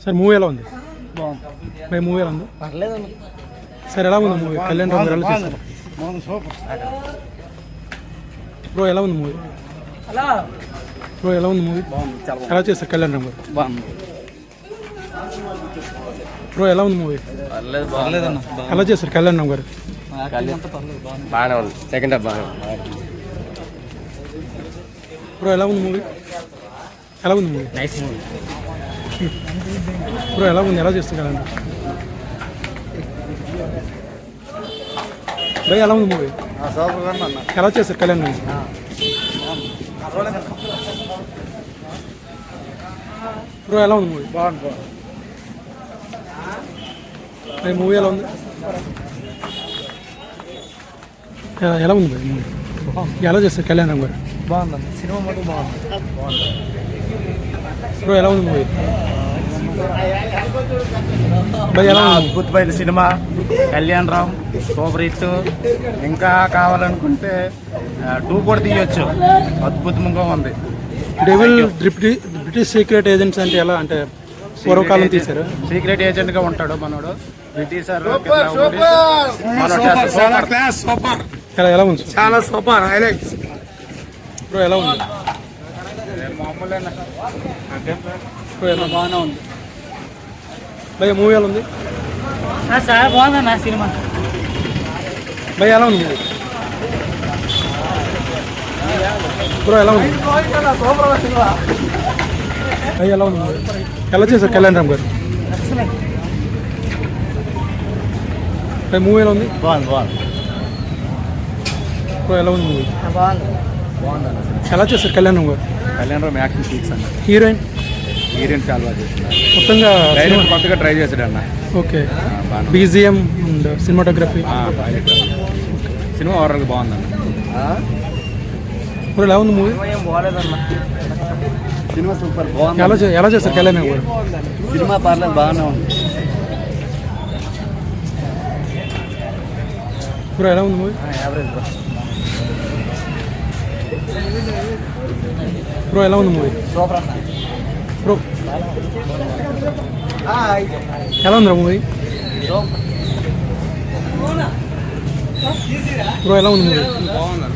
Sir movie ఎలా ఉంది? బాగుంది. బై మూవీ ఎలా ఉంది? పర్లేదు. సార్ ఎలా ఉంది మూవీ? కళ్యాణ్ రామ్ గారు ఎలా చేశారు? బ్రో ఎలా ఉంది మూవీ? బ్రో ఎలా ఉంది మూవీ? ఎలా చేశారు కళ్యాణ్ రామ్ గారు? బాగుంది. బ్రో ఎలా ఉంది మూవీ? పర్లేదన్న. ఎలా చేశారు కళ్యాణ్ రామ్ గారు? బాగానే ఉంది. సెకండ్ హాఫ్ బాగానే ఉంది. బ్రో ఎలా ఉంది మూవీ? ఎలా ఉంది మూవీ? Nice movie. బ్రో ఎలా ఉంది? ఎలా చేస్తారు కళ్యాణ్ రామ్? భయ్ ఎలా ఉంది మూవీ? ఎలా చేశారు కళ్యాణ్ రామ్? బ్రో ఎలా ఉంది మూవీ? బాగుంది. మూవీ ఎలా ఉంది? ఎలా ఉంది భయ్ మూవీ? ఎలా చేస్తారు కళ్యాణ్ రామ్ గారు? బాగుంది. సినిమా మొత్తం బాగుంది. బ్రో ఎలా ఉంది మూవీ? భయ్ ఎలా ఉంది? అద్భుతమైన cinema. Kalyan Ram super hit. ఇంకా కావాలనుకుంటే 2 కూడా తీయొచ్చు. అద్భుతంగా ఉంది. డెవిల్ బ్రిటిష్ సీక్రెట్ ఏజెంట్స్ అంటే ఎలా అంటే పూర్వకాలం తీశారు. సీక్రెట్ ఏజెంట్ గా ఉంటాడు మనోడు. బ్రిటిష్ ఎలా ఉంది? చాలా సూపర్. బ్రో ఎలా ఉంది? బ్రో ఎలా బాగానే ఉంది. భయ్య మూవీ ఎలా ఉంది? సార్ బాగుందన్న సినిమా. భయ్య ఎలా ఉంది మూవీ? బ్రో ఎలా ఉంది? భయ్య ఎలా ఉంది మూవీ? ఎలా చేశారు కళ్యాణ్ రామ్ గారు? భయ్య మూవీ ఎలా ఉంది? బాగుంది. బాగుంది. బ్రో ఎలా ఉంది మూవీ? బాగుంది. ఎలా చేశారు కళ్యాణ్ రామ్ గారు? కళ్యాణ్ రామ్ యాక్షన్ పీక్స్ అన్న. హీరోయిన్ చాలా బాగా చేస్తున్నాడు. మొత్తంగా కొత్తగా ట్రై చేశాడు అన్న. Okay. BGM and cinematography cinema ఓవరాల్గా బాగుందన్న. ఇప్పుడు ఎలా ఉంది మూవీ? ఏం బాగాలేదన్న. సినిమా సూపర్ బాగుంది. ఎలా చేస్తారు కళ్యాణ్ రామ్ గారు? సినిమా పర్లేదు బాగానే ఉంది. ఇప్పుడు ఎలా ఉంది మూవీ? Average bro. బ్రో ఎలా ఉంది మూవీ? సూపర్ అన్న. బ్రో ఎలా ఉందిరా మూవీ? బ్రో ఎలా ఉంది మూవీ? బాగుంది.